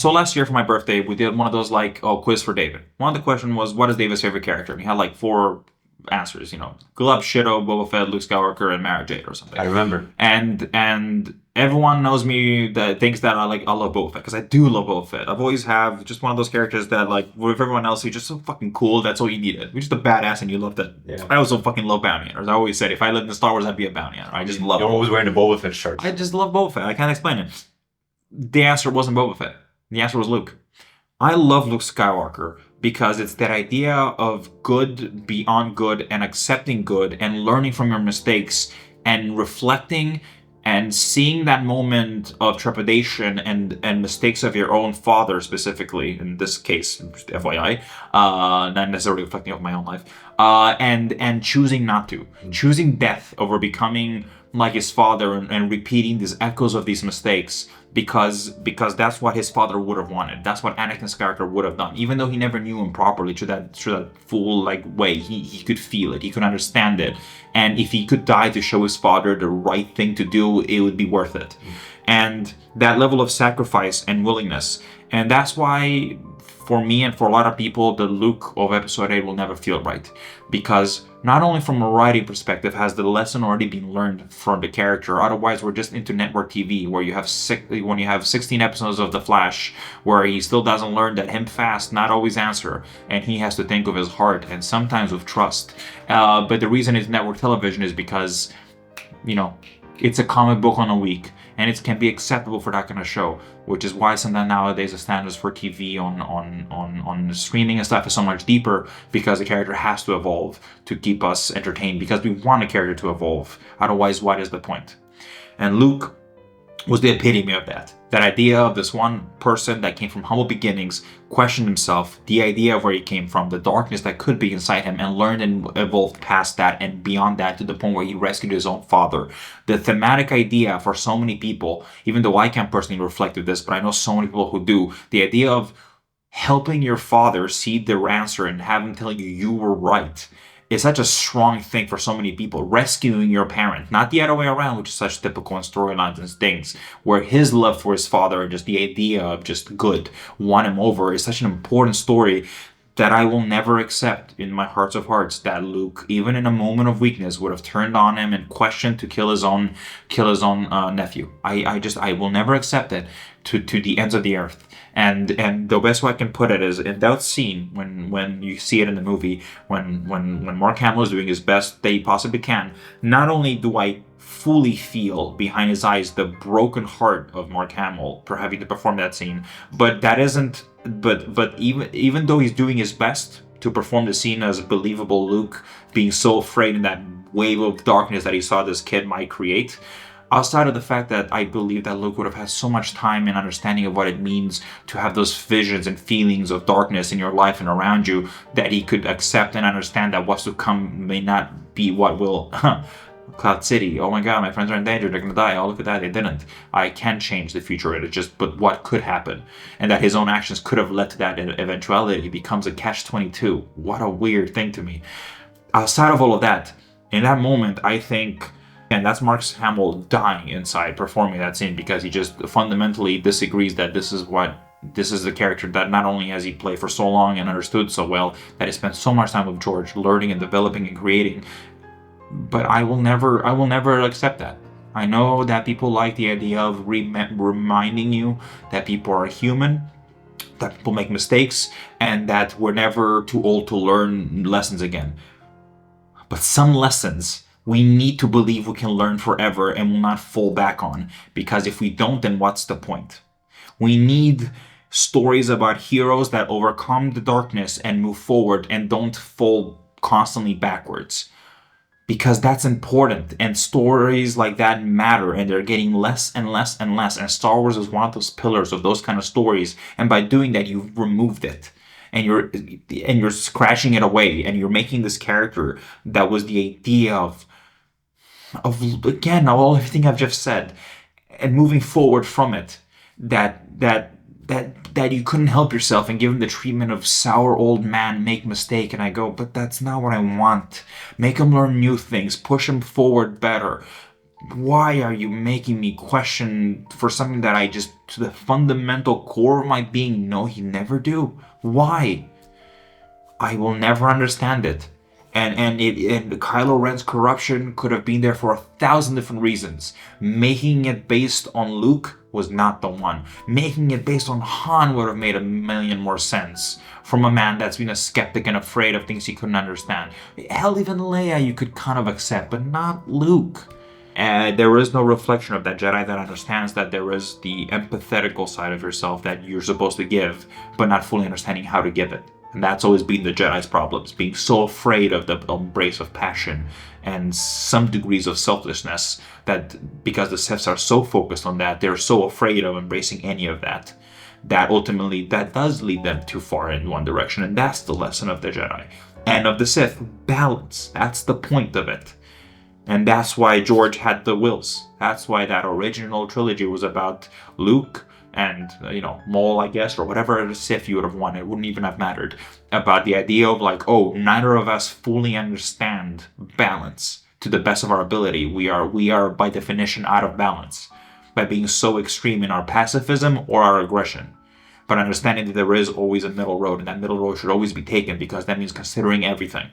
So last year for my birthday, we did one of those like, oh, quiz for David. One of the question was, what is David's favorite character? And he had like four answers, Glub, Shido, Boba Fett, Luke Skywalker, and Mara Jade or something. I remember. And everyone knows me that thinks that I love Boba Fett because I do love Boba Fett. I've always have just one of those characters that like with everyone else, he's just so fucking cool. That's all you needed. You're just a badass and you loved it. Yeah. I also fucking love bounty hunters. I always said if I lived in Star Wars, I'd be a bounty hunter. I just love. You're always wearing the Boba Fett shirt. I just love Boba Fett. I can't explain it. The answer wasn't Boba Fett. The answer was Luke. I love Luke Skywalker because it's that idea of good beyond good and accepting good and learning from your mistakes and reflecting and seeing that moment of trepidation and mistakes of your own father, specifically in this case, FYI, not necessarily reflecting of my own life, and choosing not to, choosing death over becoming like his father and repeating these echoes of these mistakes because that's what his father would have wanted. That's what Anakin's character would have done. Even though he never knew him properly through that full like way, he could feel it, he could understand it. And if he could die to show his father the right thing to do, it would be worth it. And that level of sacrifice and willingness. And that's why for me and for a lot of people, the Luke of episode 8 will never feel right. Because not only from a writing perspective has the lesson already been learned from the character, otherwise we're just into network TV where you have 16 episodes of The Flash where he still doesn't learn that him fast not always answer, and he has to think with his heart and sometimes with trust. But the reason it's network television is because, it's a comic book on a week, and it can be acceptable for that kind of show, which is why sometimes nowadays the standards for TV on streaming and stuff is so much deeper, because the character has to evolve to keep us entertained, because we want a character to evolve. Otherwise, what is the point? And Luke was the epitome of that. That idea of this one person that came from humble beginnings, questioned himself, the idea of where he came from, the darkness that could be inside him, and learned and evolved past that and beyond that to the point where he rescued his own father. The thematic idea for so many people, even though I can't personally reflect with this, but I know so many people who do, the idea of helping your father see their answer and have him tell you were right is such a strong thing for so many people. Rescuing your parent, not the other way around, which is such typical in storylines and things, where his love for his father and just the idea of just good won him over is such an important story that I will never accept in my hearts of hearts that Luke, even in a moment of weakness, would have turned on him and questioned to kill his own nephew. I will never accept it to the ends of the earth. And the best way I can put it is in that scene when you see it in the movie, when Mark Hamill is doing his best that he possibly can. Not only do I fully feel behind his eyes the broken heart of Mark Hamill for having to perform that scene, but that isn't. But even though he's doing his best to perform the scene as a believable Luke, being so afraid in that wave of darkness that he saw this kid might create. Outside of the fact that I believe that Luke would have had so much time and understanding of what it means to have those visions and feelings of darkness in your life and around you, that he could accept and understand that what's to come may not be what will. Cloud City, oh my god, my friends are in danger, they're gonna die, oh look at that, they didn't. I can change the future, it just, but what could happen? And that his own actions could have led to that eventuality. He becomes a catch-22. What a weird thing to me. Outside of all of that, in that moment, I think, and that's Mark Hamill dying inside performing that scene, because he just fundamentally disagrees that this is the character that not only has he played for so long and understood so well, that he spent so much time with George learning and developing and creating. But I will never accept that. I know that people like the idea of reminding you that people are human, that people make mistakes, and that we're never too old to learn lessons again. But some lessons we need to believe we can learn forever and will not fall back on, because if we don't, then what's the point? We need stories about heroes that overcome the darkness and move forward and don't fall constantly backwards. Because that's important, and stories like that matter, and they're getting less and less and less, and Star Wars is one of those pillars of those kind of stories, and by doing that you've removed it, and you're scratching it away, and you're making this character that was the idea of again all everything I've just said, and moving forward from it, that you couldn't help yourself and give him the treatment of sour old man, make mistake. And I go, but that's not what I want. Make him learn new things, push him forward better. why are you making me question for something that I just, to the fundamental core of my being, know he never do? Why? I will never understand it. And Kylo Ren's corruption could have been there for 1,000 different reasons. Making it based on Luke was not the one. Making it based on Han would have made a million more sense. From a man that's been a skeptic and afraid of things he couldn't understand. Hell, even Leia you could kind of accept, but not Luke. There is no reflection of that Jedi that understands that there is the empathetical side of yourself that you're supposed to give, but not fully understanding how to give it. And that's always been the Jedi's problems, being so afraid of the embrace of passion and some degrees of selflessness that because the Siths are so focused on that, they're so afraid of embracing any of that, that ultimately that does lead them too far in one direction. And that's the lesson of the Jedi and of the Sith. Balance. That's the point of it. And that's why George had the wills. That's why that original trilogy was about Luke and, Maul, I guess, or whatever Sith you would have wanted. It wouldn't even have mattered. About the idea of neither of us fully understand balance to the best of our ability. We are by definition out of balance by being so extreme in our pacifism or our aggression. But understanding that there is always a middle road, and that middle road should always be taken because that means considering everything.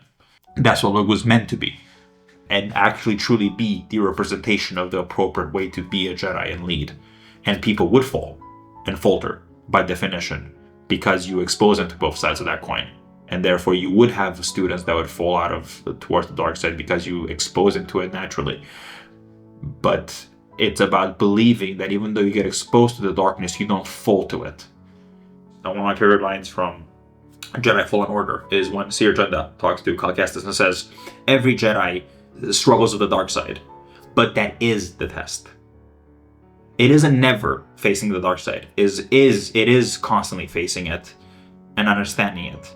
That's what Luke was meant to be. And actually truly be the representation of the appropriate way to be a Jedi and lead. And people would fall and falter by definition because you expose them to both sides of that coin. And therefore you would have students that would fall towards the dark side because you expose them to it naturally. But it's about believing that even though you get exposed to the darkness, you don't fall to it. Now, one of my favorite lines from Jedi Fallen Order is when Seer Junda talks to Cal Kestis and says, every Jedi struggles with the dark side, but that is the test. It isn't never facing the dark side. It is constantly facing it and understanding it.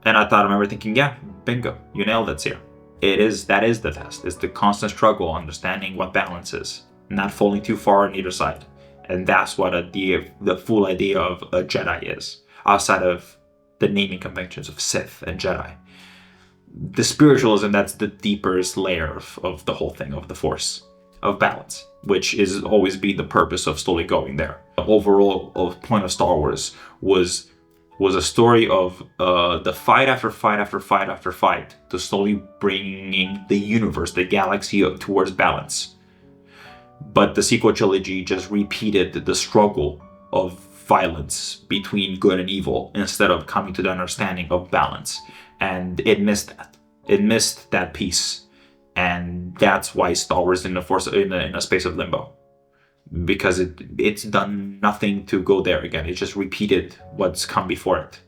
And I remember thinking, yeah, bingo, you nailed it, Seer. That is the test. It's the constant struggle, understanding what balance is, not falling too far on either side. And that's what the full idea of a Jedi is, outside of the naming conventions of Sith and Jedi. The spiritualism, that's the deepest layer of the whole thing, of the Force, of balance, which is always been the purpose of slowly going there. The overall point of Star Wars was a story of the fight after fight after fight after fight to slowly bringing the universe, the galaxy, up towards balance. But the sequel trilogy just repeated the struggle of violence between good and evil instead of coming to the understanding of balance. And it missed that. It missed that piece. And that's why Star Wars in a space of limbo. Because it's done nothing to go there again. It just repeated what's come before it.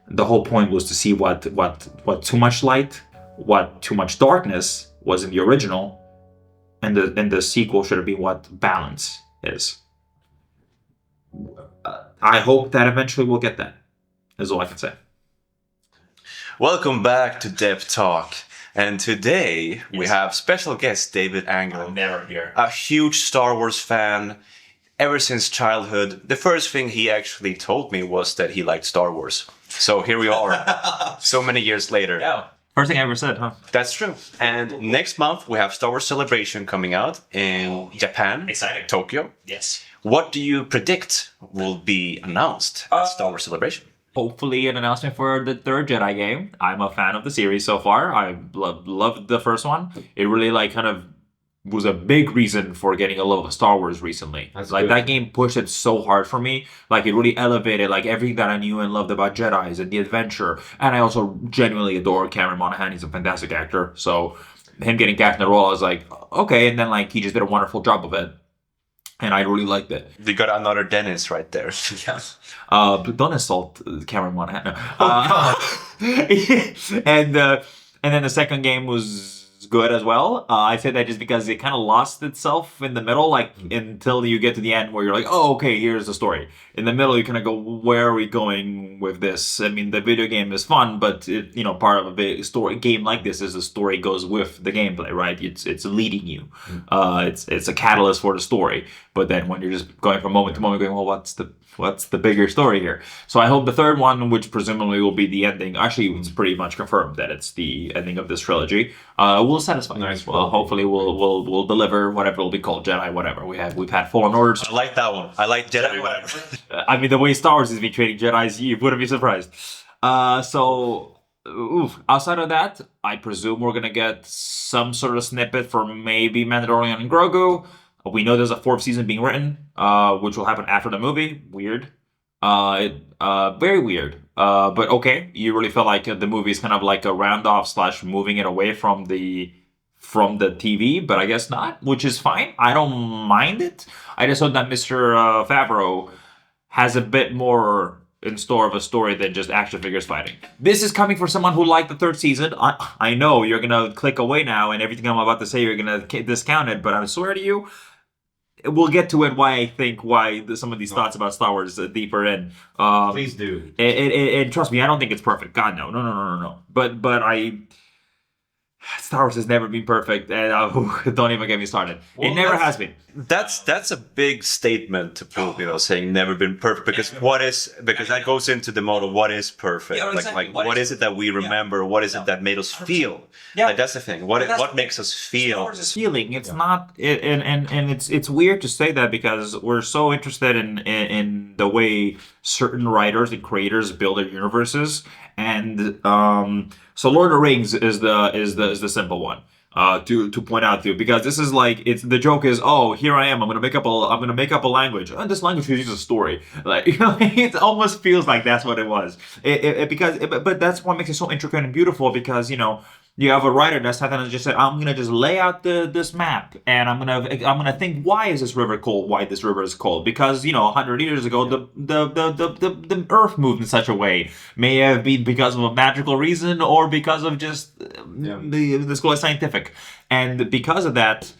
The whole point was to see what too much light, what too much darkness was in the original, and the sequel should be what balance is. I hope that eventually we'll get that, is all I can say. Welcome back to Dev Talk. And today we have special guest David Angle. I'm never here. A huge Star Wars fan ever since childhood. The first thing he actually told me was that he liked Star Wars. So here we are, so many years later. Yeah. First thing I ever said, huh? That's true. And next month we have Star Wars Celebration coming out in Japan. Exciting. Tokyo. Yes. What do you predict will be announced at Star Wars Celebration? Hopefully an announcement for the third Jedi game. I'm a fan of the series so far. I loved the first one. It really was a big reason for getting a love of Star Wars recently. That's good. That game pushed it so hard for me. It really elevated everything that I knew and loved about Jedis and the adventure. And I also genuinely adore Cameron Monaghan. He's a fantastic actor. So him getting cast in the role, I was like, okay. And then he just did a wonderful job of it. And I really liked it. You got another Dennis right there. Yes. But don't insult Cameron Monaghan. And then the second game was good as well. I say that just because it kind of lost itself in the middle, until you get to the end where you're like, oh, okay, here's the story. In the middle, you kind of go, where are we going with this? I mean, the video game is fun, but part of a big story game like this is the story goes with the gameplay, right? It's leading you. It's a catalyst for the story. But then when you're just going from moment to moment, going, well, what's the What's the bigger story here? So I hope the third one, which presumably will be the ending, actually it's pretty much confirmed that it's the ending of this trilogy, will satisfy. Nice. Well, hopefully we'll deliver whatever will be called Jedi, whatever. We've had Fallen Orders. I like that one. I like Jedi, whatever. I mean, the way Star Wars has been treating Jedis, you wouldn't be surprised. Outside of that, I presume we're gonna get some sort of snippet for maybe Mandalorian and Grogu. We know there's a fourth season being written, which will happen after the movie. Weird. Very weird. But okay, you really felt like the movie is kind of like a round off / moving it away from the TV, but I guess not, which is fine. I don't mind it. I just hope that Mr. Favreau has a bit more in store of a story than just action figures fighting. This is coming for someone who liked the third season. I know you're gonna click away now, and everything I'm about to say you're gonna discount it, but I swear to you, we'll get to it. Why some of these thoughts about Star Wars deeper in. Please do. And trust me, I don't think it's perfect. God, no. But Star Wars has never been perfect, and don't even get me started. Well, it never has been. That's a big statement to put, saying never been perfect, because that goes into the model. What is perfect? Yeah, exactly. What is it that we remember? What is it that made us feel? Yeah. Like, that's the thing. What makes us feel? Star Wars is feeling. It's not, and it's weird to say that because we're so interested in the way certain writers and creators build their universes, and so Lord of the Rings is the simple one to point out to, because this is like, the joke is, oh, here I am, I'm gonna make up a language, and this language is a story, like it almost feels like that's what it was. But that's what makes it so intricate and beautiful, because you have a writer that's not gonna just say, I'm gonna just lay out this map, and I'm gonna think, why is this river cold? Why this river is cold? Because 100 years ago the Earth moved in such a way. May have been because of a magical reason, or because of just the school is scientific, and because of that.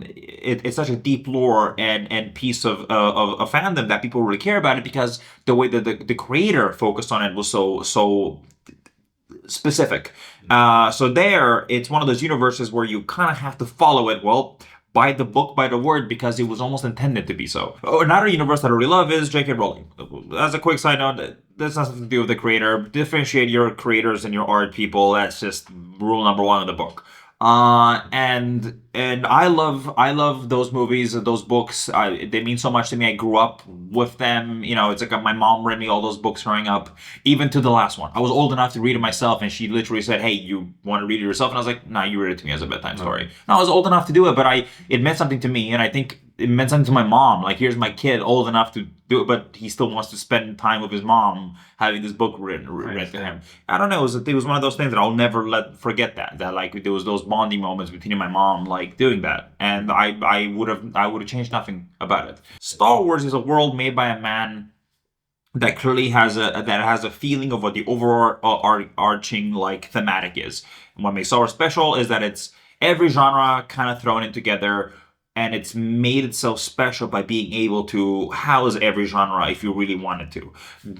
It's such a deep lore and piece of fandom that people really care about it, because the way that the creator focused on it was so specific. So there, it's one of those universes where you kind of have to follow it, by the book, by the word, because it was almost intended to be so. Another universe that I really love is J.K. Rowling. As a quick side note, that's nothing to do with the creator. Differentiate your creators and your art people. That's just rule number one of the book. And I love those movies, those books. They mean so much to me. I grew up with them. It's like my mom read me all those books growing up, even to the last one. I was old enough to read it myself, and she literally said, "Hey, you want to read it yourself?" And I was like, "Nah, you read it to me as a bedtime story." No, I was old enough to do it, but it meant something to me, and I think it meant something to my mom. Like, here's my kid old enough to do it, but he still wants to spend time with his mom, having this book read to him. I don't know. It was one of those things that I'll never forget. That like, there was those bonding moments between my mom, like doing that, and I would have changed nothing about it. Star Wars is a world made by a man that clearly has a feeling of what the overarching like thematic is. And what makes Star Wars special is that it's every genre kind of thrown in together. And it's made itself special by being able to house every genre if you really wanted to.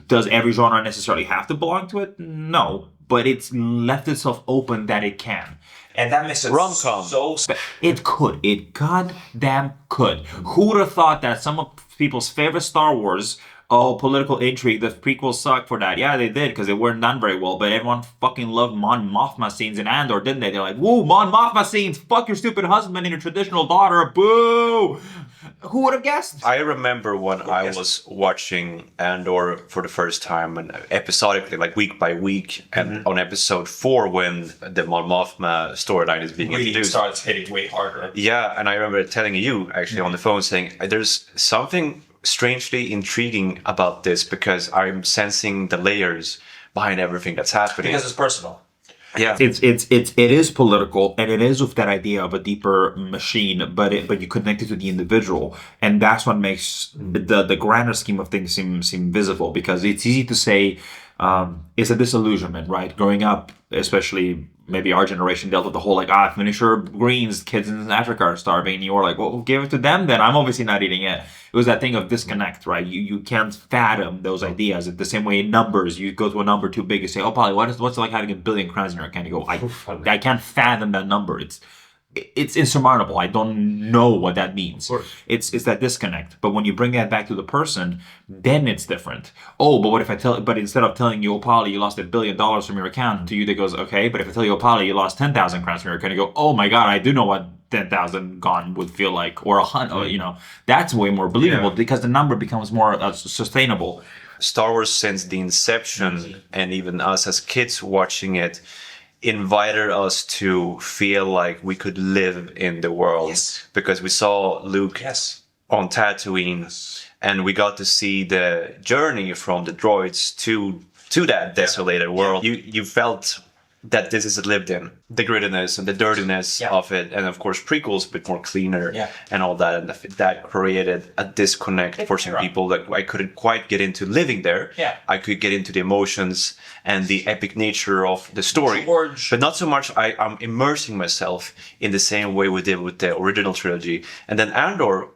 Does every genre necessarily have to belong to it? No. But it's left itself open that it can. And that makes it rom-com. So it could. It goddamn could. Who would have thought that some of people's favorite Star Wars, political intrigue, the prequels sucked for that. Yeah, they did, because they weren't done very well, but everyone fucking loved Mon Mothma scenes in Andor, didn't they? They're like, woo, Mon Mothma scenes, fuck your stupid husband and your traditional daughter, boo! Who would have guessed? I remember when I was watching Andor for the first time, and episodically, like week by week, and on episode 4, when the Mon Mothma storyline is being Really introduced, starts hitting way harder. Yeah, and I remember telling you actually on the phone, saying, "There's something strangely intriguing about this, because I'm sensing the layers behind everything that's happening." Because it's personal. Yeah, it is political, and it is with that idea of a deeper machine, but you connect it to the individual, and that's what makes the grander scheme of things seem visible, because it's easy to say it's a disillusionment, right? Growing up, especially maybe our generation, dealt with the whole like, finisher greens, kids in Africa are starving, and you're like, well, give it to them then. I'm obviously not eating it. It was that thing of disconnect, right? You can't fathom those ideas. The same way in numbers, you go to a number too big, you say, oh, Pauli, what's it like having 1 billion crowns in your account? You go, I can't fathom that number. it's insurmountable. I don't know what that means. Of course. It's that disconnect. But when you bring that back to the person, then it's different. Oh, but what if I tell? But instead of telling you, oh, Pauli, you lost $1 billion from your account, to you that goes, okay. But if I tell you, oh, Pauli, you lost 10,000 crowns from your account, you go, oh my God, I do know what 10,000 gone would feel like, or 100. You know, that's way more believable because the number becomes more sustainable. Star Wars, since the inception, and even us as kids watching it, invited us to feel like we could live in the world because we saw Luke on Tatooine, and we got to see the journey from the droids to that desolated world. You felt that this is lived in, the grittiness and the dirtiness of it, and of course prequels a bit more cleaner and all that, and that created a disconnect for some people that I couldn't quite get into living there. I could get into the emotions and the epic nature of the story, but not so much I'm immersing myself in the same way we did with the original trilogy. And then Andor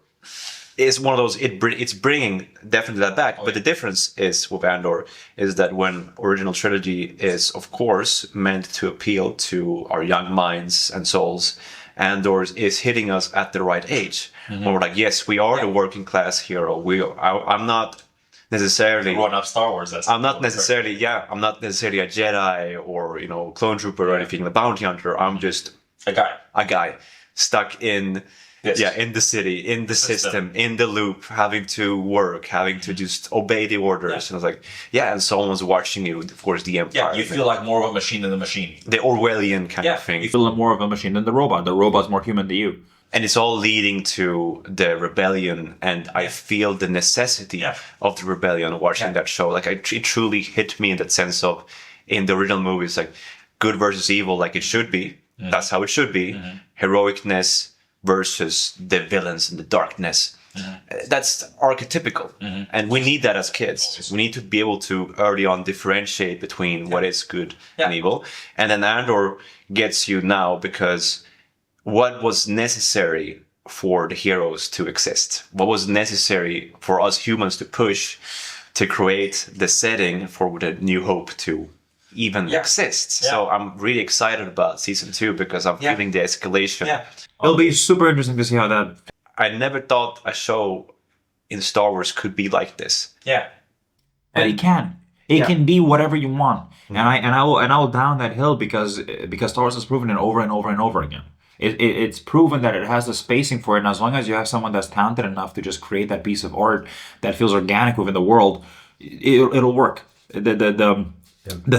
is one of those, it's bringing definitely that back. But the difference is with Andor is that when original trilogy is, of course, meant to appeal to our young minds and souls, Andor is hitting us at the right age. When we're like, yes, we are the working class hero. I'm not necessarily growing up Star Wars. I'm not necessarily a Jedi or clone trooper or anything, the bounty hunter. I'm just a guy stuck in in the city, in the system, in the loop, having to work, having to just obey the orders. And I was like, and someone's watching you, of course, the Empire. You feel like more of a machine than the machine. The Orwellian kind of thing. You feel more of a machine than the robot. The robot's more human than you. And it's all leading to the rebellion, and I feel the necessity of the rebellion watching that show. Like, it truly hit me in that sense of, in the original movies, like, good versus evil, like it should be. That's how it should be. Heroicness versus the villains and the darkness. That's archetypical. And we need that as kids. We need to be able to early on differentiate between what is good and evil. And then Andor gets you now because what was necessary for the heroes to exist? What was necessary for us humans to push to create the setting for the New Hope to even exist? So I'm really excited about season 2 because I'm feeling the escalation. It'll be super interesting to see how that. I never thought a show in Star Wars could be like this. But it can. It can be whatever you want, and I will down that hill because Star Wars has proven it over and over and over again. It's proven that it has the spacing for it, and as long as you have someone that's talented enough to just create that piece of art that feels organic within the world, it'll work. The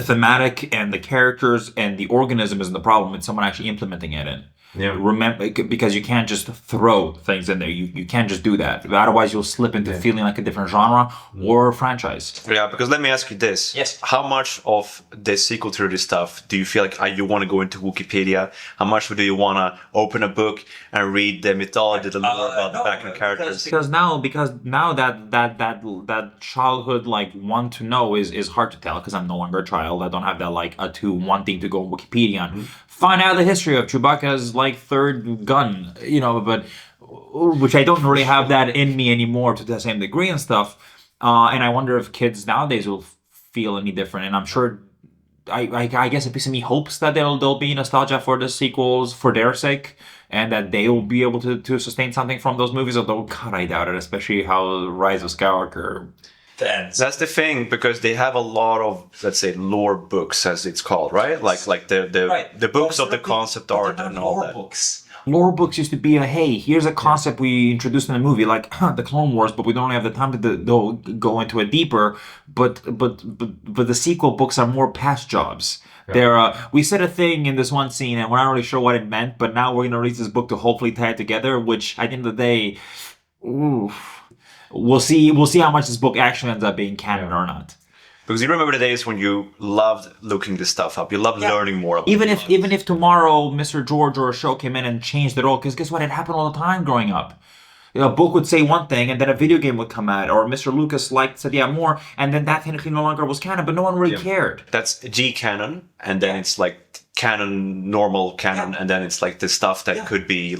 thematic and the characters and the organism isn't the problem. It's someone actually implementing it in. Remember, because you can't just throw things in there. You can't just do that. Otherwise, you'll slip into feeling like a different genre or franchise. Because let me ask you this. How much of the sequel trilogy stuff do you feel like you want to go into Wikipedia? How much do you want to open a book and read the mythology, the lore about the background characters? Because now that childhood want to know is hard to tell because I'm no longer a child. I don't have that to wanting to go on Wikipedia and find out the history of Chewbacca's third gun, but which I don't really have that in me anymore to the same degree and stuff. And I wonder if kids nowadays will feel any different. And I'm sure, I guess a piece of me hopes that there'll be nostalgia for the sequels for their sake, and that they will be able to sustain something from those movies. Although, God, I doubt it, especially how Rise of Skywalker. That's the thing, because they have a lot of, let's say, lore books, as it's called, right? Like the books of the concept art and all that. Lore books used to be hey, here's a concept we introduced in a movie, like the Clone Wars, but we don't have the time to go into it deeper. But the sequel books are more past jobs. They're we said a thing in this one scene, and we're not really sure what it meant, but now we're gonna release this book to hopefully tie it together. Which at the end of the day, we'll see how much this book actually ends up being canon or not. Because you remember the days when you loved looking this stuff up, you loved learning more about it. Even if tomorrow Mr. George or a show came in and changed it all, because guess what? It happened all the time growing up. A book would say one thing, and then a video game would come out, or Mr. Lucas said more, and then that technically no longer was canon, but no one really cared. That's G canon, and then it's canon, normal canon, and then it's the stuff that could be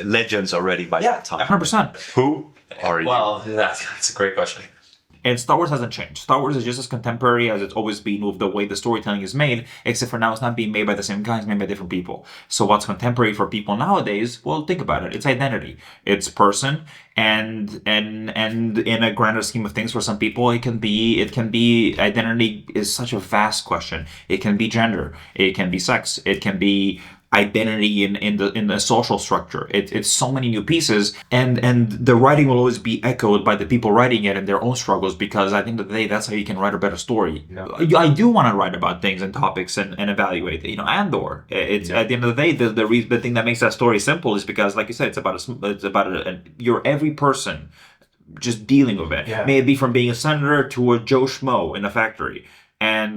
legends already by that time. 100%. Who are you? Well, that's a great question. And Star Wars hasn't changed. Star Wars is just as contemporary as it's always been with the way the storytelling is made, except for now it's not being made by the same guys, made by different people. So what's contemporary for people nowadays? Well, think about it. It's identity. It's person, and in a grander scheme of things, for some people, it can be identity is such a vast question. It can be gender. It can be sex. It can be identity in the social structure. It's so many new pieces, and the writing will always be echoed by the people writing it and their own struggles, because at the end of the day, that's how you can write a better story. Yeah. I do want to write about things and topics and evaluate. Andor. It's at the end of the day, the thing that makes that story simple is because, like you said, it's about your every person just dealing with it. Yeah. May it be from being a senator to a Joe Schmo in a factory.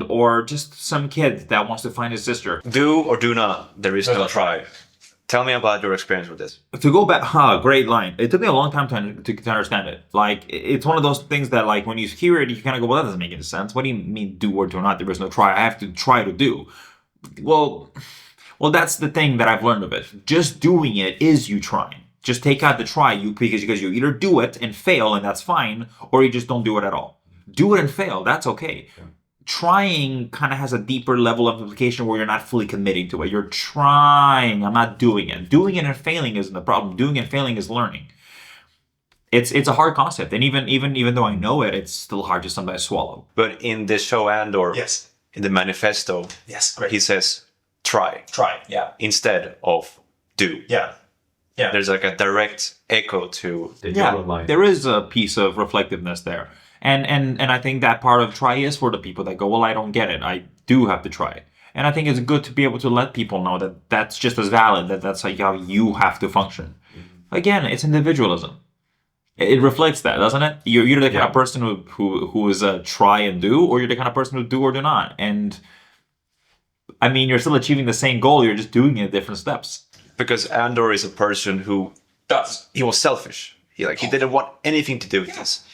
Or just some kid that wants to find his sister. Do or do not, there is no try. Tell me about your experience with this. To go back, great line. It took me a long time to understand it. Like, it's one of those things that, like, when you hear it, you kind of go, well, that doesn't make any sense. What do you mean do or do not? There is no try. I have to try to do. Well, that's the thing that I've learned of it. Just doing it is you trying. Just take out the try, because you either do it and fail, and that's fine, or you just don't do it at all. Do it and fail, that's okay. Yeah. Trying kind of has a deeper level of implication where you're not fully committing to it. You're trying. I'm not doing it. Doing it and failing isn't the problem. Doing and failing is learning. It's a hard concept, and even though I know it, it's still hard to sometimes swallow. But in this show Andor, yes, in the manifesto, yes, great. He says try, yeah, instead of do. Yeah. There's like a direct echo to the line. There is a piece of reflectiveness there. And I think that part of try is for the people that go, well, I don't get it. I do have to try it. And I think it's good to be able to let people know that that's just as valid, that's like how you have to function. Mm-hmm. Again, it's individualism. It reflects that, doesn't it? You're the kind of person who is a try and do, or you're the kind of person who do or do not. And I mean, you're still achieving the same goal. You're just doing it in different steps. Because Andor is a person who he was selfish. He didn't want anything to do with this.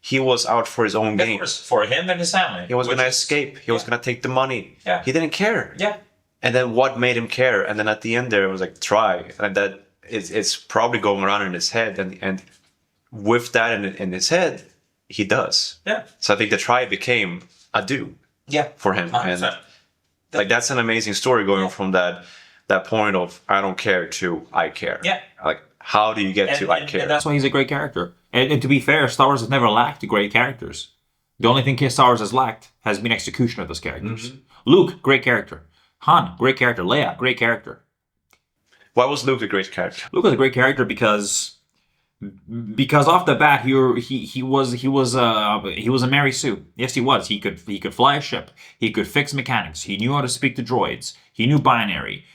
He was out for his own gain. For him and his family. He was going to escape. He was going to take the money. Yeah. He didn't care. Yeah. And then what made him care? And then at the end there, it was like, try. And that it's probably going around in his head. And with that in his head, he does. Yeah. So I think the try became a do. Yeah. For him. 100%. And that's an amazing story going from that point of I don't care to I care. Yeah. Like, how do you get to I care? And that's why he's a great character. And to be fair, Star Wars has never lacked great characters. The only thing Star Wars has lacked has been execution of those characters. Mm-hmm. Luke, great character. Han, great character. Leia, great character. Why was Luke a great character? Luke was a great character because off the bat he was a Mary Sue. Yes, he was. He could fly a ship. He could fix mechanics. He knew how to speak to droids. He knew binary.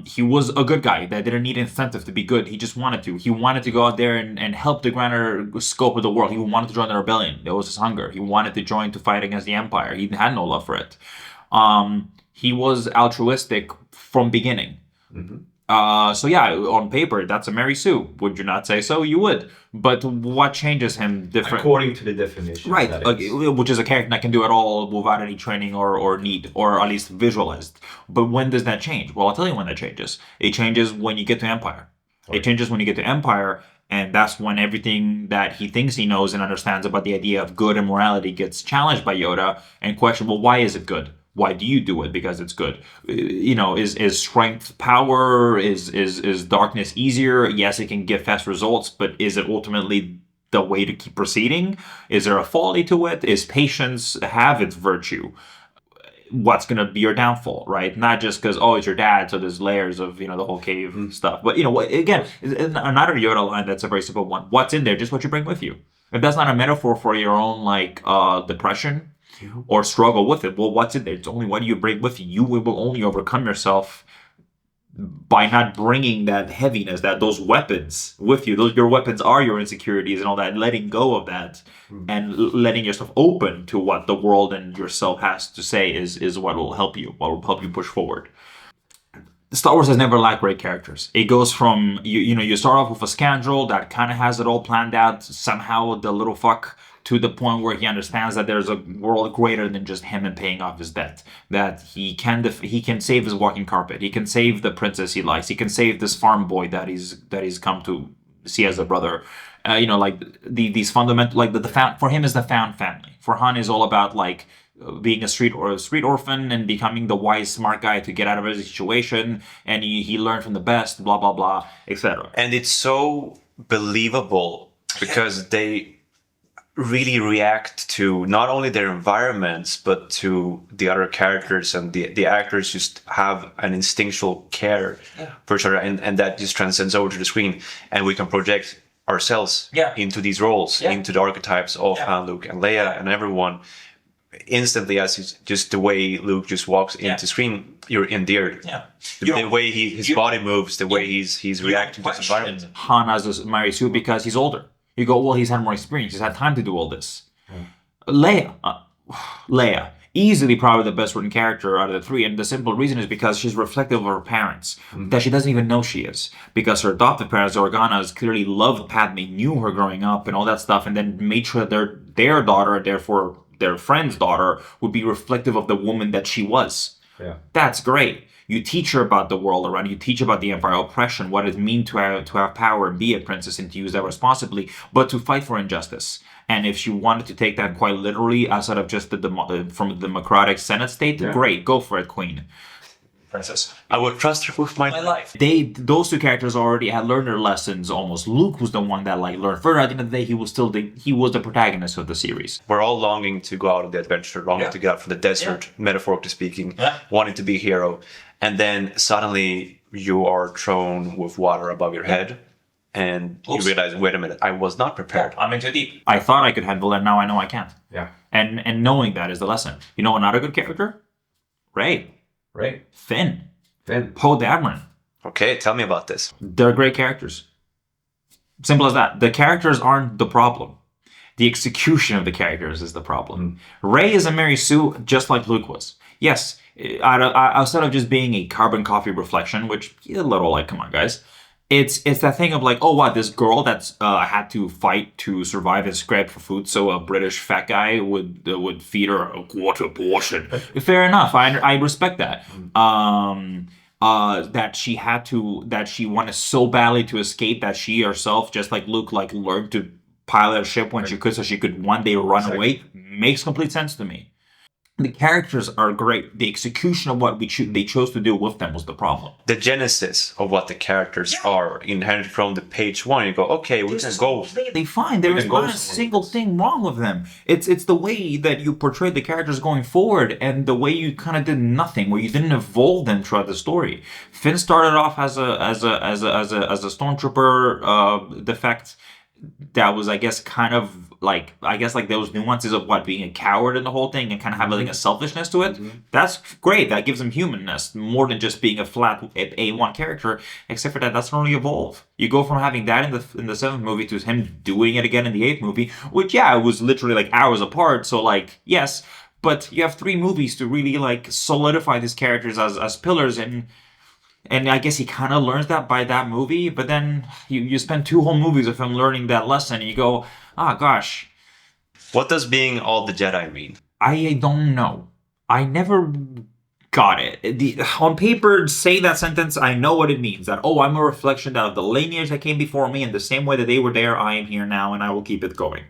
He was a good guy that didn't need incentive to be good. He just wanted to. He wanted to go out there and help the grander scope of the world. He wanted to join the rebellion. That was his hunger. He wanted to join to fight against the Empire. He had no love for it. He was altruistic from beginning. Mm-hmm. So yeah, on paper, that's a Mary Sue. Would you not say so? You would. But what changes him different? According to the definition. Right, which is a character that can do it all without any training or need, or at least visualized. But when does that change? Well, I'll tell you when that changes. It changes when you get to Empire. Okay. It changes when you get to Empire, and that's when everything that he thinks he knows and understands about the idea of good and morality gets challenged by Yoda and questioned, well, why is it good? Why do you do it? Because it's good. Is strength power? Is darkness easier? Yes, it can get fast results, but is it ultimately the way to keep proceeding? Is there a folly to it? Is patience have its virtue? What's going to be your downfall, right? Not just because, it's your dad, so there's layers of, the whole cave stuff. But, again, another Yoda line that's a very simple one. What's in there? Just what you bring with you. If that's not a metaphor for your own, depression, or struggle with it, well, what's in there? It's only what you bring with you. You will only overcome yourself by not bringing that heaviness, those weapons with you. Your weapons are your insecurities and all that, and letting go of that and letting yourself open to what the world and yourself has to say is what will help you, push forward. Star Wars has never lacked great characters. It goes from, you start off with a scoundrel that kind of has it all planned out, somehow the little fuck, to the point where he understands that there's a world greater than just him and paying off his debt. That he can save his walking carpet. He can save the princess he likes. He can save this farm boy that he's come to see as a brother. like these fundamental, like the found, for him is the found family. For Han is all about like being a street orphan and becoming the wise smart guy to get out of every situation, and he learned from the best, blah blah blah, etc. And it's so believable because they really react to not only their environments but to the other characters, and the actors just have an instinctual care for each other, and that just transcends over to the screen, and we can project ourselves into these roles, into the archetypes of Han, Luke, and Leia, and everyone instantly. As just the way Luke just walks into screen, you're endeared. The way his body moves, the way he's reacting to his environment. Han has a Mary Sue because he's older. You go, well, he's had more experience. He's had time to do all this. Leia, easily probably the best written character out of the three, and the simple reason is because she's reflective of her parents, that she doesn't even know she is. Because her adoptive parents, the Organas, clearly loved Padme, knew her growing up and all that stuff, and then made sure their daughter, therefore their friend's daughter, would be reflective of the woman that she was. That's great. You teach her about the world around you. You teach her about the Empire oppression, what it means to have power and be a princess and to use that responsibly, but to fight for injustice. And if she wanted to take that quite literally, outside of just from the democratic Senate state, great, go for it, Queen. Princess. I would trust her with my life. Those two characters already had learned their lessons almost. Luke was the one that learned further. At the end of the day, he was the protagonist of the series. We're all longing to go out on the adventure, longing to get out from the desert, metaphorically speaking, wanting to be a hero. And then suddenly you are thrown with water above your head, and you realize, wait a minute, I was not prepared. I'm in too deep. I thought I could handle it, now I know I can't. Yeah. And knowing that is the lesson. You know another good character? Rey. Finn. Poe Dameron. Okay, tell me about this. They're great characters. Simple as that. The characters aren't the problem. The execution of the characters is the problem. Rey is a Mary Sue just like Luke was. Yes, outside of just being a carbon copy reflection, which is a little like, come on, guys. It's that thing of like, oh, what, this girl that's had to fight to survive and scrap for food, so a British fat guy would feed her a quarter portion. Fair enough, I respect that. That she wanted so badly to escape that she herself, just like Luke, learned to pilot a ship when she could, so she could one day run away. Makes complete sense to me. The characters are great. The execution of what they chose to do with them was the problem. The genesis of what the characters are inherited from the page one. You go, okay, we can go. They fine. There is not a single thing wrong with them. It's the way that you portrayed the characters going forward, and the way you kind of did nothing, where you didn't evolve them throughout the story. Finn started off as a stormtrooper defect. That was, I guess, kind of like those nuances of what being a coward in the whole thing and kind of having a selfishness to it. That's great. That gives him humanness more than just being a flat A1 character. Except for that, that's not really evolve. You go from having that in the 7th movie to him doing it again in the 8th movie, which it was literally hours apart. So yes, but you have 3 movies to really solidify these characters as pillars. And I guess he kind of learns that by that movie, but then you spend 2 whole movies of him learning that lesson, and you go, gosh. What does being all the Jedi mean? I don't know. I never got it. On paper, saying that sentence, I know what it means. That, I'm a reflection of the lineage that came before me, and the same way that they were there, I am here now, and I will keep it going.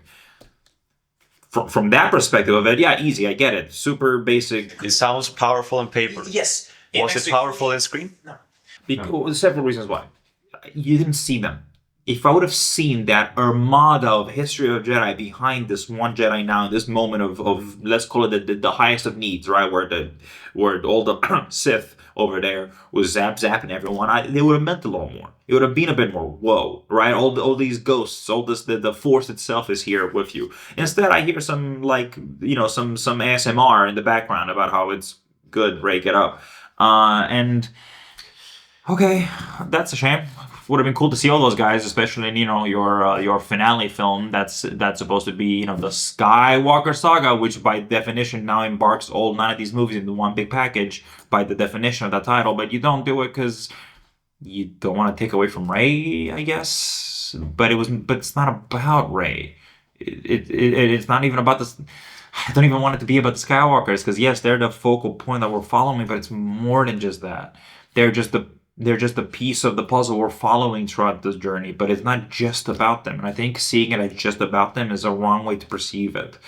From that perspective of it, easy, I get it. Super basic. It sounds powerful on paper. Yes. Was it powerful in screen? No. Because several reasons why. You didn't see them. If I would have seen that armada of history of Jedi behind this one Jedi now, in this moment of let's call it the highest of needs, right, where all the Sith over there was zapping everyone, they would have meant a little more. It would have been a bit more whoa, right? All these ghosts, all this, the Force itself is here with you. Instead, I hear some some ASMR in the background about how it's good, break it up. And okay, that's a shame. Would have been cool to see all those guys, especially in your finale film. That's supposed to be the Skywalker saga, which by definition now embarks all 9 of these movies into one big package by the definition of that title. But you don't do it because you don't want to take away from Rey, I guess. But it's not about Rey. It's not even about this. I don't even want it to be about the Skywalkers, because yes, they're the focal point that we're following, but it's more than just that. They're just They're just a piece of the puzzle we're following throughout this journey, but it's not just about them. And I think seeing it as just about them is a wrong way to perceive it.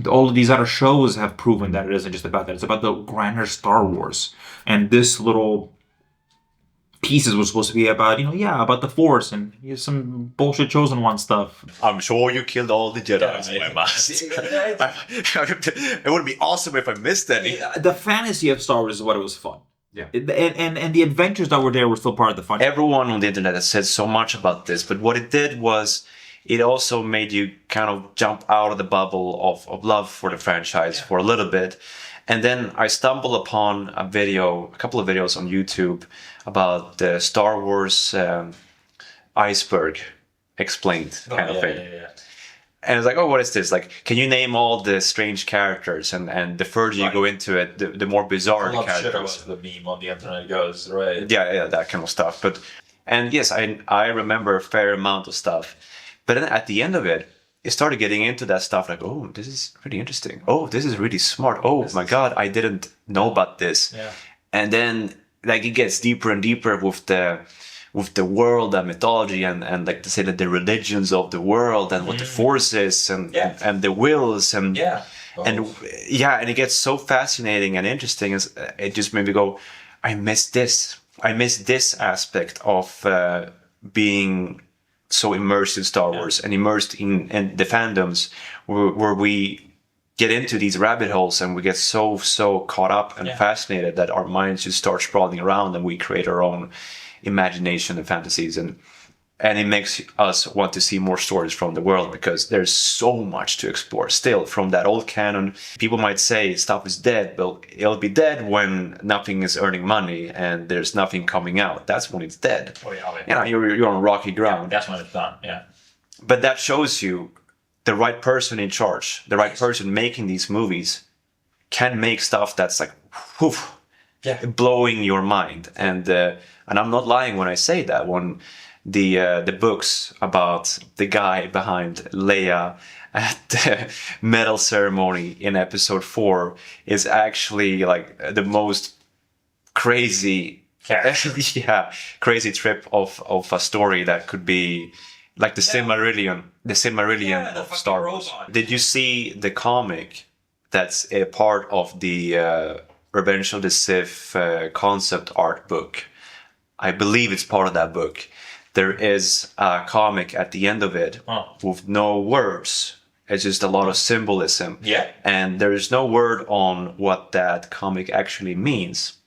All of these other shows have proven that it isn't just about that. It's about the grander Star Wars. And this little pieces was supposed to be about, about the Force and some bullshit Chosen One stuff. I'm sure you killed all the Jedi. It would be awesome if I missed any. The fantasy of Star Wars is what it was fun. Yeah. And the adventures that were there were still part of the fun. Everyone on the internet has said so much about this, but what it did was it also made you kind of jump out of the bubble of love for the franchise for a little bit. And then I stumbled upon a couple of videos on YouTube about the Star Wars iceberg explained kind of thing. Yeah. And it's like, oh, what is this? Like, can you name all the strange characters? And the further you go into it, the more bizarre the characters. The meme on the internet goes, right? Yeah, that kind of stuff. And yes, I remember a fair amount of stuff. But then at the end of it, it started getting into that stuff like, oh, this is really interesting. Oh, this is really smart. Oh my God, I didn't know about this. Yeah. And then like it gets deeper and deeper with the world and mythology and like to say that the religions of the world and what the Force is and the wills and and it gets so fascinating and interesting. It just made me go, I miss this. I miss this aspect of being so immersed in Star Wars and immersed in the fandoms where we get into these rabbit holes and we get so caught up and fascinated that our minds just start sprawling around and we create our own imagination and fantasies and it makes us want to see more stories from the world because there's so much to explore still from that old canon. People might say stuff is dead, but it'll be dead when nothing is earning money and there's nothing coming out. That's when it's dead. Oh, yeah. You're on rocky ground. That's when it's done. Yeah. But that shows you the right person in charge, the right person making these movies can make stuff that's like whew, blowing your mind. And I'm not lying when I say that. When the books about the guy behind Leia at the medal ceremony in episode 4 is actually like the most crazy crazy trip of a story that could be like the Silmarillion of Star Wars. Robot. Did you see the comic that's a part of the Revenge of the Sith concept art book? I believe it's part of that book. There is a comic at the end of it with no words. It's just a lot of symbolism. Yeah. And there is no word on what that comic actually means.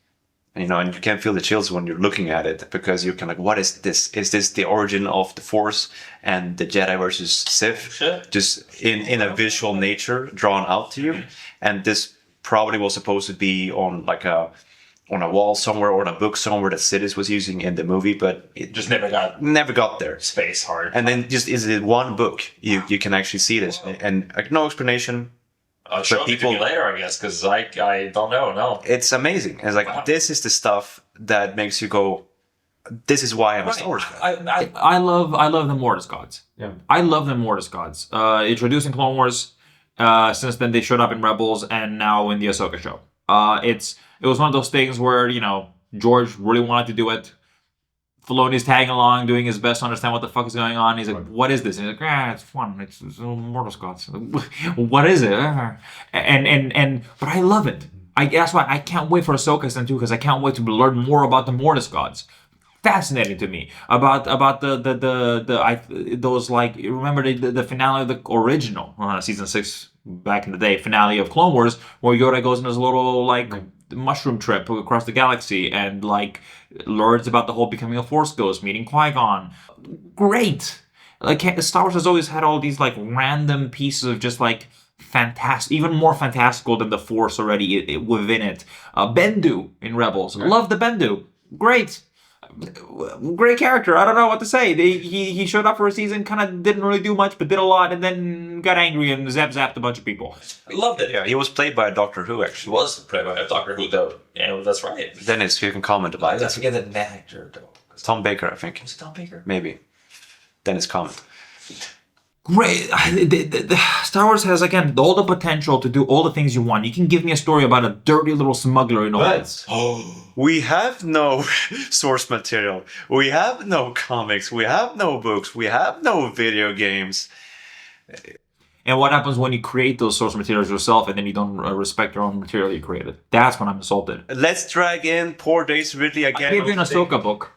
And you can feel the chills when you're looking at it because you're kind of like, what is this? Is this the origin of the Force and the Jedi versus Sith? Sure. Just in a visual nature drawn out to you. And this probably was supposed to be on like on a wall somewhere or in a book somewhere that Sidious was using in the movie, but it Just never got there. space hard. And then just is it one book you can actually see this and like no explanation. Show it to me later, I guess, because I don't know. No, It's amazing. It's like this is the stuff that makes you go, this is why I'm a Star Wars guy. I love the Mortis gods. Yeah. I love the Mortis gods. Introducing Clone Wars. Since then they showed up in Rebels and now in the Ahsoka show. It was one of those things where George really wanted to do it. Filoni's tagging along, doing his best to understand what the fuck is going on. He's like, "What is this?" And he's like, "It's fun. It's Mortis gods. What is it?" But I love it. That's why I can't wait for Ahsoka season 2 because I can't wait to learn more about the Mortis gods. Fascinating to me about those, like, remember the finale of the original season 6 back in the day finale of Clone Wars where Yoda goes on his little like mushroom trip across the galaxy and like learns about the whole becoming a Force ghost, meeting Qui-Gon. Great. Like Star Wars has always had all these like random pieces of just like fantastic, even more fantastical than the Force already within it. Bendu in Rebels, love the Bendu. Great character. I don't know what to say. He showed up for a season, kind of didn't really do much, but did a lot, and then got angry and zapped a bunch of people. Loved it. Yeah, he was played by a Doctor Who, He actually. was played by a Doctor Who, though. Yeah, that's right. Dennis, you can comment about I it. forget the actor, though. Tom Baker, I think. Was it Tom Baker? Maybe. Dennis, comment. great. Star Wars has, again, all the potential to do all the things you want. You can give me a story about a dirty little smuggler in a hole. We have no source material. We have no comics. We have no books. We have no video games. And what happens when you create those source materials yourself and then you don't respect your own material you created? That's when I'm insulted. Let's drag in poor Daisy Ridley again. I gave you an Ahsoka book.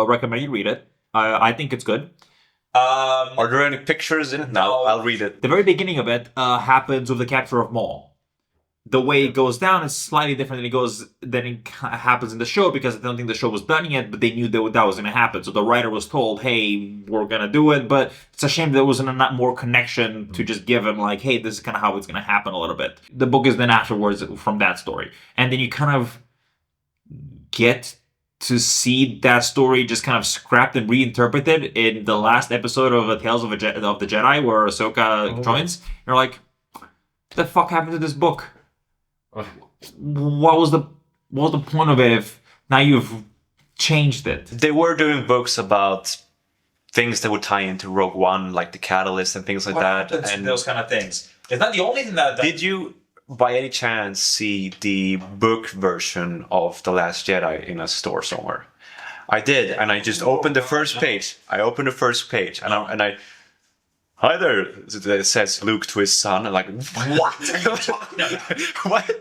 Recommend you read it. I think it's good. Are there any pictures in it? No, I'll read it. The very beginning of it happens with the capture of Maul. The way it goes down is slightly different than it happens in the show, because I don't think the show was done yet, but they knew that was going to happen. So the writer was told, hey, we're going to do it, but it's a shame there wasn't a more connection to just give him like, hey, this is kind of how it's going to happen a little bit. The book is then afterwards from that story. And then you kind of get to see that story just kind of scrapped and reinterpreted in the last episode of Tales of the Jedi, where Ahsoka joins. You're like, what the fuck happened to this book? What was the point of it if now you've changed it? They were doing books about things that would tie into Rogue One, like the Catalyst and things like that. And those kind of things. It's not the only thing that... Did you, by any chance, see the book version of The Last Jedi in a store somewhere? I did, and I just opened the first page. And I hi there, it says Luke to his son. I'm like, what? What?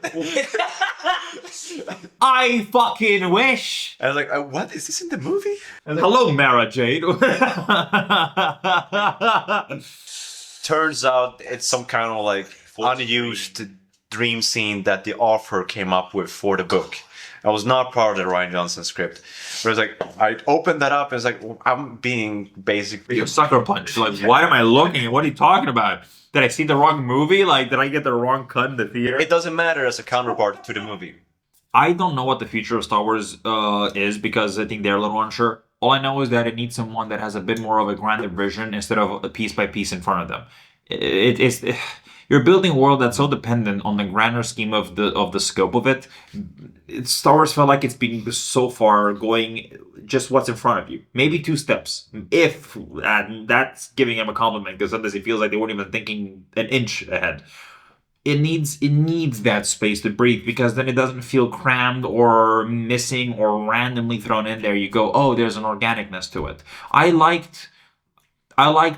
I fucking wish. And I was like, what? Is this in the movie? Hello, Mara Jade. Turns out it's some kind of like unused dream scene that the author came up with for the book. I was not part of the Rian Johnson script. But it's like, I opened that up and it's like, I'm being basically... You're sucker punch. Like, why am I looking? What are you talking about? Did I see the wrong movie? Like, did I get the wrong cut in the theater? It doesn't matter as a counterpart to the movie. I don't know what the future of Star Wars is, because I think they're a little unsure. All I know is that it needs someone that has a bit more of a grander vision instead of a piece by piece in front of them. You're building a world that's so dependent on the grander scheme of the scope of it. Star Wars felt like it's been so far going just what's in front of you. Maybe 2 steps. If that's giving him a compliment, because sometimes it feels like they weren't even thinking an inch ahead. It needs that space to breathe, because then it doesn't feel crammed or missing or randomly thrown in there. You go, oh, there's an organicness to it. I liked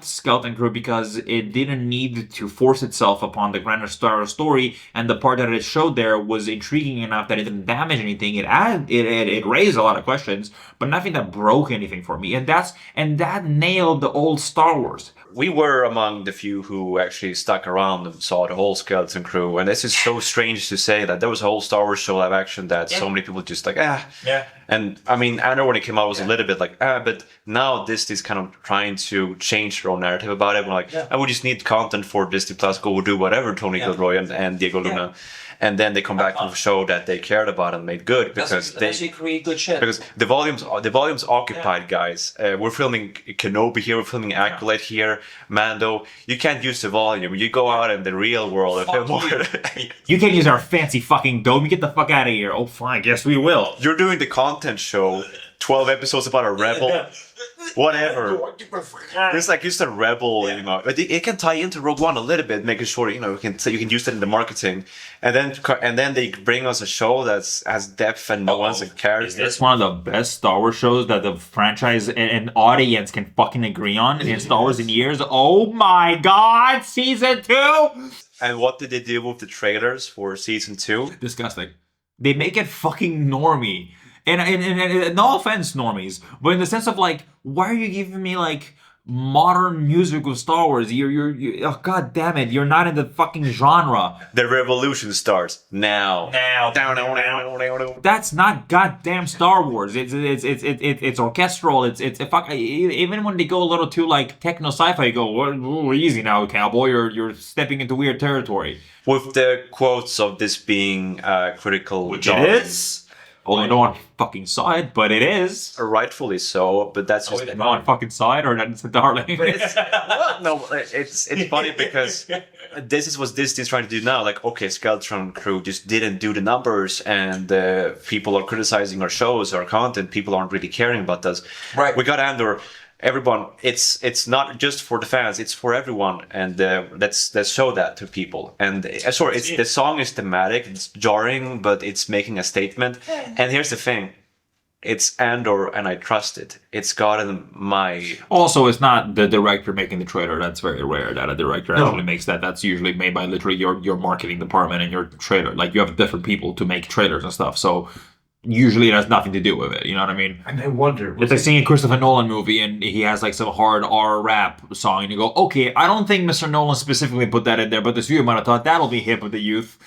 Skeleton Crew because it didn't need to force itself upon the grander Star Wars story, and the part that it showed there was intriguing enough that it didn't damage anything. It raised a lot of questions, but nothing that broke anything for me. And that nailed the old Star Wars. We were among the few who actually stuck around and saw the whole Skeleton Crew, and this is so strange to say that there was a whole Star Wars show live action that so many people just like, Yeah. And I mean, Andor when it came out was a little bit like, but now this is kind of trying to change their own narrative about it. We're like, we just need content for Disney Plus, go do whatever, Tony Gilroy and Diego Luna. And then they come back with a show that they cared about and made good, because they actually create good shit. Because the volume's occupied, guys. We're filming Kenobi here, we're filming Acolyte here, Mando. You can't use the volume. You go out in the real world and film more. You can't use our fancy fucking dome. You get the fuck out of here. Oh, fine. Guess we will. You're doing the content show. 12 episodes about a rebel. Whatever. It's like just a rebel, you know. But it can tie into Rogue One a little bit, making sure you can use that in the marketing, and then they bring us a show that's has depth and nuance and character. Is this one of the best Star Wars shows that the franchise and audience can fucking agree on in Star Wars in years? Oh my God, season 2! And what did they do with the trailers for season 2? Disgusting. They make it fucking normie. And no offense, normies, but in the sense of like, why are you giving me like modern music with Star Wars? You're oh god damn it, you're not in the fucking genre. The revolution starts now. That's not goddamn Star Wars. It's orchestral. It's fuck. Even when they go a little too like techno sci-fi, you go, oh, easy now, cowboy. You're stepping into weird territory. With the quotes of this being critical, which it is. Only no one fucking saw it, but it is. Rightfully so, but that's just... No one fucking saw it, or that's a darling? Well, no, it's funny because this is what Disney's trying to do now. Like, okay, Skeleton Crew just didn't do the numbers, and people are criticizing our shows, our content. People aren't really caring about us. Right. We got Andor, everyone. It's not just for the fans; it's for everyone. And let's show that to people. And the song is thematic. It's jarring, but it's making a statement. And here's the thing. It's Andor, and I trust it. It's gotten my... Also, it's not the director making the trailer. That's very rare that a director actually makes that. That's usually made by literally your marketing department and your trailer. Like, you have different people to make trailers and stuff. So usually it has nothing to do with it. You know what I mean? And I wonder... It's like seeing a Christopher Nolan movie and he has like some hard R rap song and you go, okay, I don't think Mr. Nolan specifically put that in there, but this viewer might have thought that'll be hip with the youth.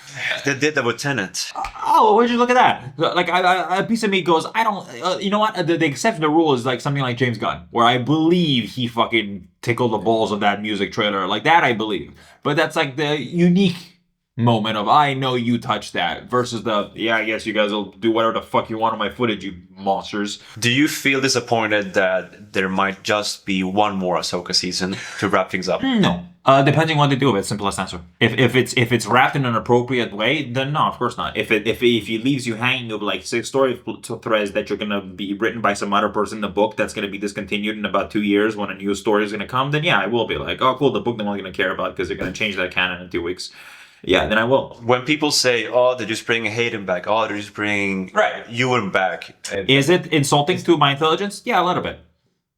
They did that with Tenet. Oh, would you look at that? Like, a piece of me goes, I don't... you know what? The exception to the rule is like something like James Gunn, where I believe he fucking tickled the balls of that music trailer. Like, that I believe. But that's like the unique moment of, I know you touched that, versus the, yeah, I guess you guys will do whatever the fuck you want on my footage, you monsters. Do you feel disappointed that there might just be one more Ahsoka season to wrap things up? No. Depending on what they do with it, simplest answer. If it's wrapped in an appropriate way, then no, of course not. If he leaves you hanging of like 6 story threads that you're gonna be written by some other person in the book that's gonna be discontinued in about 2 years when a new story is gonna come, then yeah, I will be like, oh cool, the book I'm only gonna care about because they're gonna change that canon in 2 weeks. Yeah, then I will. When people say, oh, they're just bringing Hayden back, oh, they're just bringing Ewan back. Is it insulting to my intelligence? Yeah, a little bit.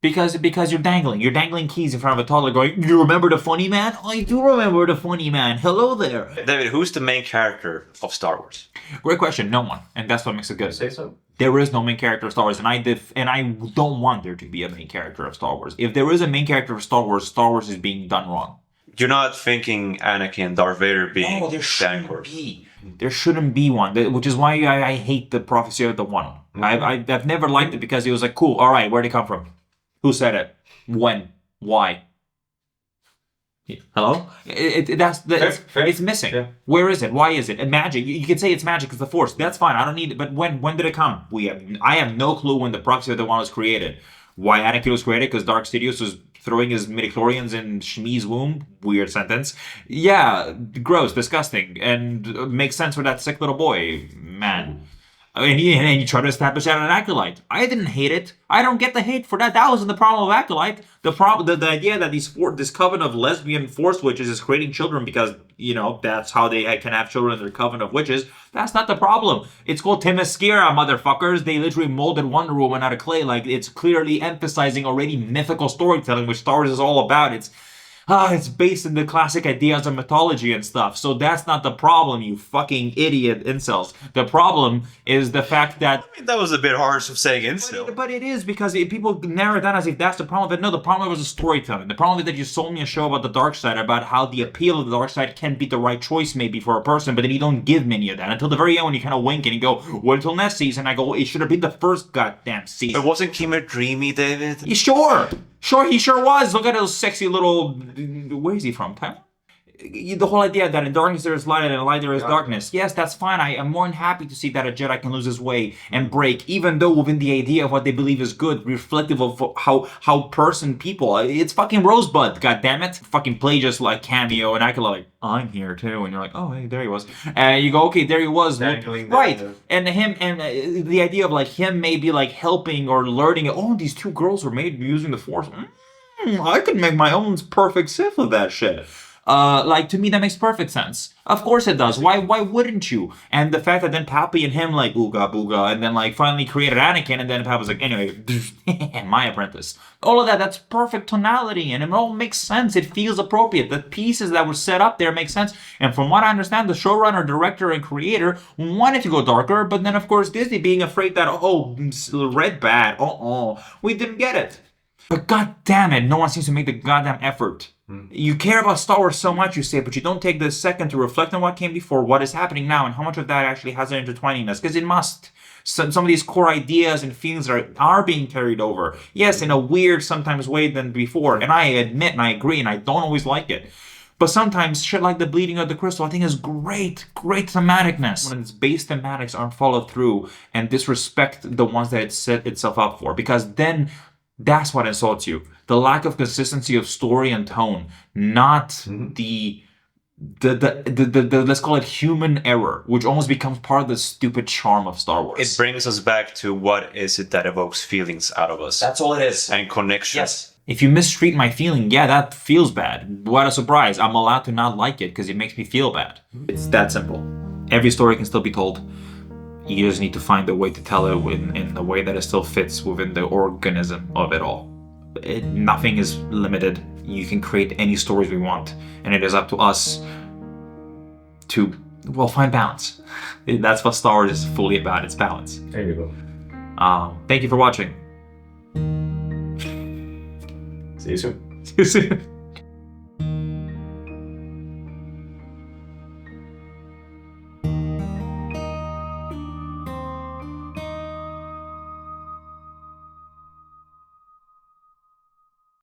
Because you're dangling keys in front of a toddler going, you remember the funny man? I do remember the funny man. Hello there. David, who's the main character of Star Wars? Great question. No one. And that's what makes it good. Say so. There is no main character of Star Wars, and I don't want there to be a main character of Star Wars. If there is a main character of Star Wars is being done wrong. You're not thinking Anakin and Darth Vader being there shouldn't be one, which is why I hate the Prophecy of the One. Mm-hmm. I've never liked it because it was like, cool, all right, where'd it come from? Who said it? When? Why? Hello? It's missing. Yeah. Where is it? Why is it? And magic. You can say it's magic because the Force. That's fine. I don't need it. But when did it come? I have no clue when the Prophecy of the One was created. Why Anakin was created? Because Dark Sidious was throwing his midichlorians in Shmi's womb. Weird sentence. Yeah, gross, disgusting, and makes sense for that sick little boy. Man. And you try to establish that an Acolyte. I didn't hate it. I don't get the hate for that. That wasn't the problem of Acolyte. The idea that this coven of lesbian Force witches is creating children because, you know, that's how they can have children in their coven of witches. That's not the problem. It's called Themyscira, motherfuckers. They literally molded Wonder Woman out of clay. Like, it's clearly emphasizing already mythical storytelling, which Star Wars is all about. It's based in the classic ideas of mythology and stuff. So that's not the problem, you fucking idiot incels. The problem is the fact that... I mean, that was a bit harsh of saying incel. But it is, because people narrow it down as if that's the problem. But no, the problem was the storytelling. The problem is that you sold me a show about the dark side, about how the appeal of the dark side can be the right choice maybe for a person, but then you don't give me any of that. Until the very end when you kind of wink and you go, wait until next season. I go, it should have been the first goddamn season. But wasn't Kimmer dreamy, David? Yeah, sure, he sure was. Look at those sexy little... Where is he from? Taiwan? The whole idea that in darkness there is light and in light there is darkness. Yes, that's fine. I am more than happy to see that a Jedi can lose his way and break, even though within the idea of what they believe is good, reflective of how people. It's fucking Rosebud, goddammit. Fucking play just like cameo, and I could like, I'm here too, and you're like, oh hey, there he was. And you go, okay, there he was. Right. And him, and the idea of like him maybe like helping or learning, oh, these 2 girls were made using the Force. I could make my own perfect Sith of that shit. Like, to me, that makes perfect sense. Of course it does. Why wouldn't you? And the fact that then Pappy and him, like, ooga booga, and then, like, finally created Anakin, and then Pappy was like, anyway, my apprentice. All of that's perfect tonality, and it all makes sense. It feels appropriate. The pieces that were set up there make sense. And from what I understand, the showrunner, director, and creator wanted to go darker, but then, of course, Disney being afraid that, red bad, we didn't get it. But god damn it, no one seems to make the goddamn effort. You care about Star Wars so much, you say, but you don't take the second to reflect on what came before, what is happening now, and how much of that actually has an intertwiningness. Because it must. Some of these core ideas and feelings are being carried over. Yes, in a weird sometimes way than before. And I admit and I agree, and I don't always like it. But sometimes shit like the bleeding of the crystal, I think is great thematicness. When its base thematics aren't followed through and disrespect the ones that it set itself up for. Because then... that's what insults you. The lack of consistency of story and tone, not the let's call it human error, which almost becomes part of the stupid charm of Star Wars. It brings us back to what is it that evokes feelings out of us. That's all it is. And connection. Yes. If you mistreat my feeling, yeah, that feels bad. What a surprise. I'm allowed to not like it because it makes me feel bad. It's that simple. Every story can still be told. You just need to find a way to tell it in a way that it still fits within the organism of it all. Nothing is limited. You can create any stories we want, and it is up to us to, well, find balance. That's what Star Wars is fully about. It's balance. There you go. Thank you for watching. See you soon. See you soon.